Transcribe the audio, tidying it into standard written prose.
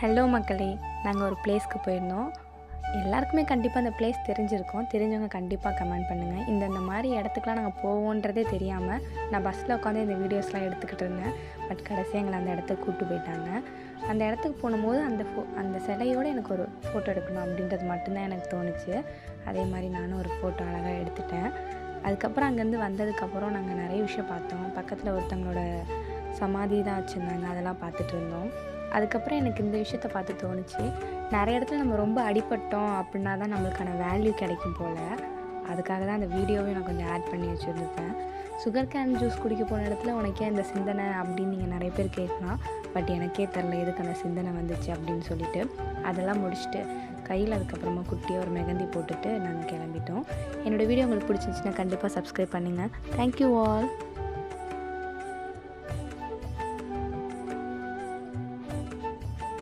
Hello மக்களே, நாங்கள் ஒரு பிளேஸ்க்கு போயிருந்தோம். எல்லாருக்குமே கண்டிப்பாக அந்த பிளேஸ் தெரிஞ்சிருக்கும். தெரிஞ்சவங்க கண்டிப்பாக கமெண்ட் பண்ணுங்கள். இந்த மாதிரி இடத்துக்குலாம் நாங்கள் போவோன்றதே தெரியாமல் நான் பஸ்ஸில் உட்காந்து இந்த வீடியோஸ்லாம் எடுத்துக்கிட்டு இருந்தேன். பட் கடைசியாக எங்களை அந்த இடத்துக்கு கூப்பிட்டு போயிட்டாங்க. அந்த இடத்துக்கு போகும்போது அந்த சிலையோடு எனக்கு ஒரு ஃபோட்டோ எடுக்கணும் அப்படின்றது மட்டும்தான் எனக்கு தோணுச்சு. அதே மாதிரி நானும் ஒரு ஃபோட்டோ அழகாக எடுத்துட்டேன். அதுக்கப்புறம் அங்கேருந்து வந்ததுக்கப்புறம் நாங்கள் நிறைய விஷயம் பார்த்தோம். பக்கத்தில் ஒருத்தவங்களோட சமாதி தான் வச்சுருந்தாங்க, அதெல்லாம் பார்த்துட்டு இருந்தோம். அதுக்கப்புறம் எனக்கு இந்த விஷயத்தை பார்த்து தோணுச்சு, நிறைய இடத்துல நம்ம ரொம்ப அடிபட்டோம் அப்படின்னா தான் நம்மளுக்கான வேல்யூ கிடைக்கும் போல். அதுக்காக தான் அந்த வீடியோவை நான் கொஞ்சம் ஆட் பண்ணி வச்சுருந்துப்பேன். சுகர் கேன் ஜூஸ் குடிக்க போன இடத்துல உனக்கே இந்த சிந்தனை அப்படின்னு நீங்கள் நிறைய பேர் கேட்கலாம். பட் எனக்கே தெரில எதுக்கு அந்த சிந்தனை வந்துச்சு அப்படின்னு சொல்லிட்டு அதெல்லாம் முடிச்சுட்டு கையில் அதுக்கப்புறமா குட்டியாக ஒரு மெகந்தி போட்டுட்டு நாங்கள் கிளம்பிட்டோம். என்னோடய வீடியோ உங்களுக்கு பிடிச்சிருந்துச்சுன்னா கண்டிப்பாக சப்ஸ்கிரைப் பண்ணுங்கள். Thank you all.